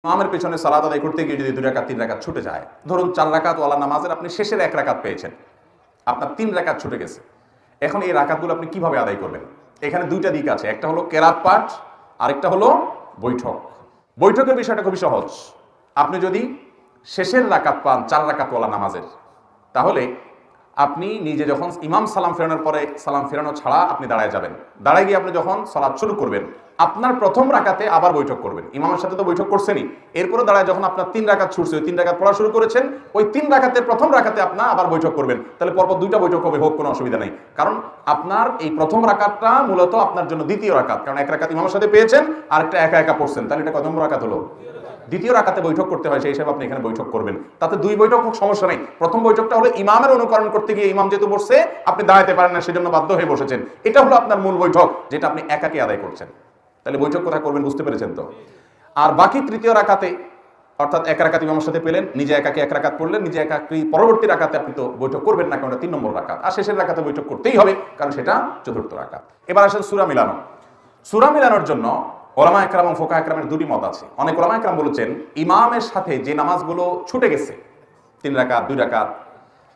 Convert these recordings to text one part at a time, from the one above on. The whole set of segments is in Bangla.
ইমামের পেছনে সালাত আদায় করতে গিয়ে যদি 2 রাকাত 3 রাকাত ছুটে যায়, ধরুন 4 রাকাত ওয়ালা নামাজের আপনি শেষের 1 রাকাত পেয়েছেন, আপনার 3 রাকাত ছুটে গেছে। এখন এই রাকাতগুলো আপনি কিভাবে আদায় করবেন? এখানে দুইটা দিক আছে, একটা হলো কেরাত পাঠ, আরেকটা হলো বৈঠক। বৈঠকের বিষয়টা খুবই সহজ। আপনি যদি শেষের রাকাত পান 4 রাকাত ওয়ালা নামাজের, তাহলে আপনি নিজে যখন ইমাম সালাম ফেরানোর পরে সালাম ফেরানো ছাড়া আপনি দাঁড়ায় যাবেন, দাঁড়ায় গিয়ে আপনি যখন সালাত শুরু করবেন, আপনার প্রথম রাকাতে আবার বৈঠক করবেন। ইমামের সাথে তো বৈঠক করছেনই, এরপরে দাঁড়ায় যখন আপনার 3 রাকাত ছুটছে, ওই 3 রাকাত পড়া শুরু করেছেন, ওই 3 রাকাতের প্রথম রাকাতে আপনার আবার বৈঠক করবেন। তাহলে পরপর 2টা বৈঠক হবে, হোক, কোনো অসুবিধা নেই। কারণ আপনার এই প্রথম রাকাতটা মূলত আপনার জন্য দ্বিতীয় রাকাত, কারণ 1 রাকাত ইমামের সাথে পেয়েছেন, আরেকটা একা একা পড়ছেন, তাহলে এটা কত নম্বর রাকাত হলো? দ্বিতীয় রাকাতে বৈঠক করতে হয়, সেই হিসাবে আপনি এখানে বৈঠক করবেন। তাতে 2 বৈঠক হোক, সমস্যা নেই। প্রথম বৈঠকটা হলো ইমামের অনুকরণ করতে গিয়ে ইমাম যেহেতু বসছে, আপনি দাঁড়াতে পারেন না, সেজন্য বাধ্য হয়ে বসেছেন। এটা হলো আপনার মূল বৈঠক, যেটা আপনি একাকে আদায় করছেন। তাহলে বৈঠক কোথায় করবেন বুঝতে পেরেছেন তো? আর বাকি তৃতীয় রাকাতে, অর্থাৎ 1 রাকাত ইমামের সাথে পেলেন, নিজে একাকে 1 রাকাত পড়লেন, নিজে একাকি পরবর্তী রাকাতে আপনি তো বৈঠক করবেন না, কারণ 3 নম্বর রাকাত। আর শেষের রাকাতে বৈঠক করতেই হবে, কারণ সেটা 4র্থ রাকাত। এবার আসেন সূরা মিলানো। সূরা মিলানোর জন্য ওলামা একরাম এবং ফোকাহা একরামের 2টি মত আছে। অনেক ওলামা একরাম বলেছেন, ইমামের সাথে যে নামাজগুলো ছুটে গেছে, 3 রাকাত 2 রাকাত,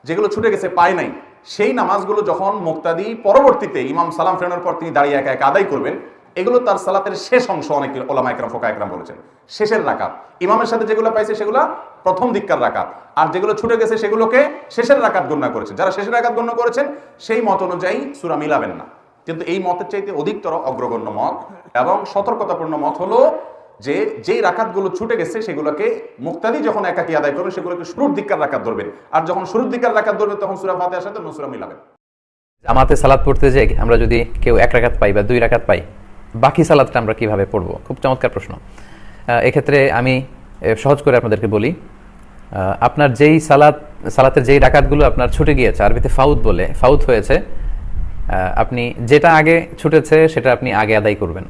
যেগুলো ছুটে গেছে পায় নাই, সেই নামাজগুলো যখন মুক্তাদি পরবর্তীতে ইমাম সালাম ফেরানোর পর তিনি দাঁড়িয়ে একা একা আদায় করবেন, এগুলো তার সালাতের শেষ অংশ। অনেক ওলামা একরাম ফোকাহা একরাম বলেছেন শেষের রাকাত। ইমামের সাথে যেগুলো পাইছে সেগুলো প্রথম দিককার রাকাত, আর যেগুলো ছুটে গেছে সেগুলোকে শেষের রাকাত গণ্য করেছেন। যারা শেষের রাকাত গণ্য করেছেন সেই মত অনুযায়ী সূরা মিলাবেন না। কিন্তু এই মতের চাইতে অধিকতর অগ্রগণ্য মত এবং সতর্কতাপূর্ণ মত হলো যে যেই রাকাতগুলো ছুটে গেছে সেগুলোকে মুক্তাদি যখন একাকি আদায় করবেন, সেগুলোকে শুরুর দিককার রাকাত ধরবেন। আর যখন শুরুর দিককার রাকাত ধরবেন, তখন সূরা ফাতিহার সাথে সূরা মিলাবেন। জামাতে সালাত পড়তে যে আমরা যদি কেউ 1 রাকাত পাই বা 2 রাকাত পাই, বাকি সালাতটা আমরা কিভাবে পড়বো? খুব চমৎকার প্রশ্ন। এক্ষেত্রে আমি সহজ করে আপনাদেরকে বলি, আপনার যেই সালাতের যেই রাকাতগুলো আপনার ছুটে গিয়েছে, আরবিতে ফাউত বলে, ফাউত হয়েছে, আপনি যেটা আগে ছুটেছে সেটা আপনি আগে আদায় করবেন,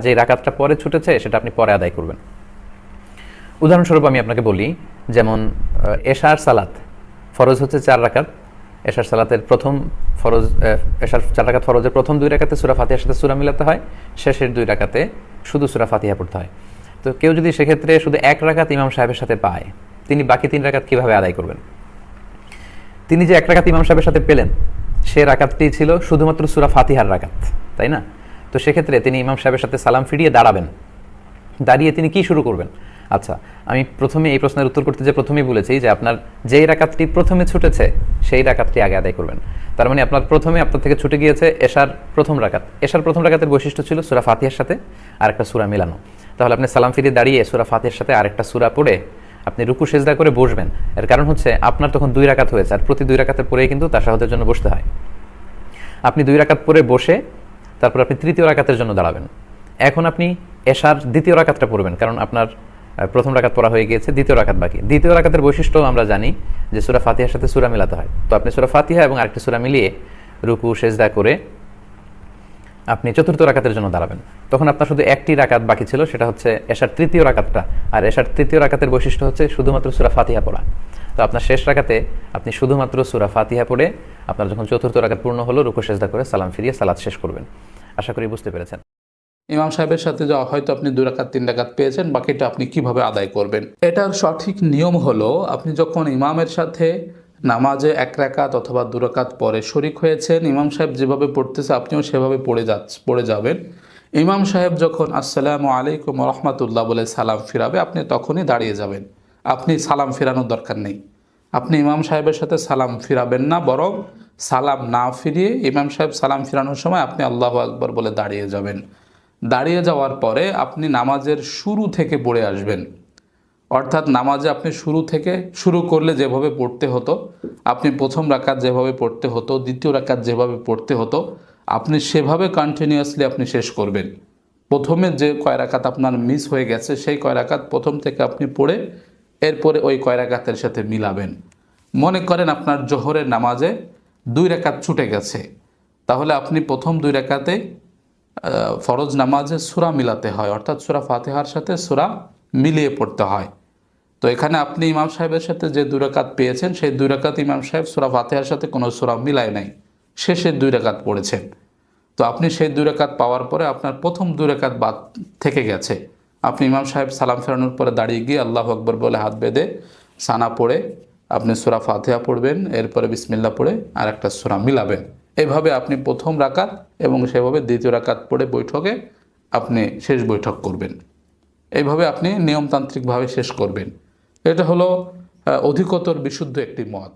যেই রাকাতটা পরে ছুটেছে সেটা আপনি পরে আদায় করবেন। উদাহরণস্বরূপ আমি আপনাকে বলি, যেমন এশার সালাত ফরজ হচ্ছে 4 রাকাত। এশার সালাতের প্রথম ফরজ, এশার 4 রাকাত ফরজের প্রথম 2 রাকাতে সূরা ফাতিহার সাথে সূরা মিলাতে হয়, শেষের 2 রাকাতে শুধু সূরা ফাতিহা পড়তে হয়। তো কেউ যদি সেক্ষেত্রে শুধু 1 রাকাত ইমাম সাহেবের সাথে পায়, তিনি বাকি 3 রাকাত কিভাবে আদায় করবেন? তিনি যে 1 রাকাত ইমাম সাহেবের সাথে পেলেন, সে রাকাতটি ছিল শুধুমাত্র সূরা ফাতিহার রাকাত, তাই না? তো সেক্ষেত্রে তিনি ইমাম সাহেবের সাথে সালাম ফিরিয়ে দাঁড়াবেন। দাঁড়িয়ে তিনি কি শুরু করবেন? আচ্ছা, আমি প্রথমে এই প্রশ্নের উত্তর করতে যে প্রথমেই বলেছি যে আপনার যেই রাকাতটি প্রথমে ছুটেছে সেই রাকাতটি আগে আদায় করবেন। তার মানে আপনার থেকে ছুটে গিয়েছে এশার প্রথম রাকাত। এশার প্রথম রাকাতের বৈশিষ্ট্য ছিল সূরা ফাতিহার সাথে আরেকটা সূরা মিলানো। তাহলে আপনি সালাম ফিরিয়ে দাঁড়িয়ে সূরা ফাতিহার সাথে আরেকটা সূরা পড়ে আপনি রুকু সেজদা করে বসবেন। এর কারণ হচ্ছে আপনার তখন 2 রাকাত হয়েছে, আর প্রতি 2 রাকাতের পরেই কিন্তু তাশাহুদের জন্য বসতে হয়। আপনি 2 রাকাত পরে বসে তারপর আপনি তৃতীয় রাকাতের জন্য দাঁড়াবেন। এখন আপনি এশার দ্বিতীয় রাকাতটা পড়বেন, কারণ আপনার প্রথম রাকাত পড়া হয়ে গিয়েছে, দ্বিতীয় রাকাত বাকি। দ্বিতীয় রাকাতের বৈশিষ্ট্য আমরা জানি যে সূরা ফাতিহার সাথে সূরা মিলাতে হয়। তো আপনি সূরা ফাতিহা এবং আরেকটি সূরা মিলিয়ে রুকু সেজদা করে আপনি চতুর্থ রাকাতের জন্য দাঁড়াবেন। তখন আপনার শুধু একটি রাকাত বাকি ছিল, সেটা হচ্ছে এশার তৃতীয় রাকাতটা। আর এশার তৃতীয় রাকাতের বৈশিষ্ট্য হচ্ছে শুধুমাত্র সূরা ফাতিহা পড়া। তো আপনার শেষ রাকাতে আপনি শুধুমাত্র সূরা ফাতিহা পড়ে আপনার যখন চতুর্থ রাকাত পূর্ণ হলো, রুকু সেজদা করে সালাম ফিরিয়ে সালাত শেষ করবেন। আশা করি বুঝতে পেরেছেন। ইমাম সাহেবের সাথে যা হয়তো আপনি 2 রাকাত 3 রাকাত পেয়েছেন, বাকিটা আপনি কিভাবে আদায় করবেন? এটার সঠিক নিয়ম হলো, আপনি যখন ইমামের সাথে নামাজে 1 রাকাত অথবা 2 রাকাত পরে শরিক হয়েছেন, ইমাম সাহেব যেভাবে পড়তেছে আপনিও সেভাবে পড়ে যাবেন। ইমাম সাহেব যখন আসসালামু আলাইকুম ওয়া রাহমাতুল্লাহ বলে সালাম ফিরাবে, আপনি তখনই দাঁড়িয়ে যাবেন। আপনি সালাম ফিরানোর দরকার নেই। আপনি ইমাম সাহেবের সাথে সালাম ফিরাবেন না, বরং সালাম না ফিরিয়ে ইমাম সাহেব সালাম ফিরানোর সময় আপনি আল্লাহু আকবার বলে দাঁড়িয়ে যাবেন। দাঁড়িয়ে যাওয়ার পরে আপনি নামাজের শুরু থেকে পড়ে আসবেন। অর্থাৎ নামাজে আপনি শুরু করলে যেভাবে পড়তে হতো, আপনি প্রথম রাকাত যেভাবে পড়তে হতো, দ্বিতীয় রাকাত যেভাবে পড়তে হতো, আপনি সেভাবে কন্টিনিউয়াসলি আপনি শেষ করবেন। প্রথমে যে কয় রাকাত আপনার মিস হয়ে গেছে, সেই কয় রাকাত প্রথম থেকে আপনি পড়ে এরপরে ওই কয় রাকাতের সাথে মিলাবেন। মনে করেন আপনার জোহরের নামাজে 2 রাকাত ছুটে গেছে, তাহলে আপনি প্রথম 2 রাকাতে ফরজ নামাজে সূরা মিলাতে হয়, অর্থাৎ সূরা ফাতিহার সাথে সূরা মিলিয়ে পড়তে হয়। তো এখানে আপনি ইমাম সাহেবের সাথে যে 2 রাকাত পেয়েছেন, সেই 2 রাকাত ইমাম সাহেব সূরা ফাতিহার সাথে কোনো সূরা মিলায় নাই, শেষের 2 রাকাত পড়েছেন। তো আপনি সেই 2 রাকাত পাওয়ার পরে আপনার প্রথম 2 রাকাত বাদ থেকে গেছে, আপনি ইমাম সাহেব সালাম ফেরানোর পরে দাঁড়িয়ে গিয়ে আল্লাহু আকবার বলে হাত বেঁধে সানা পড়ে আপনি সূরা ফাতিহা পড়বেন, এরপরে বিসমিল্লাহ পড়ে আর একটা সূরা মিলাবেন। এভাবে আপনি প্রথম রাকাত এবং সেভাবে দ্বিতীয় রাকাত পড়ে বৈঠকে আপনি শেষ বৈঠক করবেন। এইভাবে আপনি নিয়মতান্ত্রিকভাবে শেষ করবেন। এটা হলো অধিকতর বিশুদ্ধ একটি মত।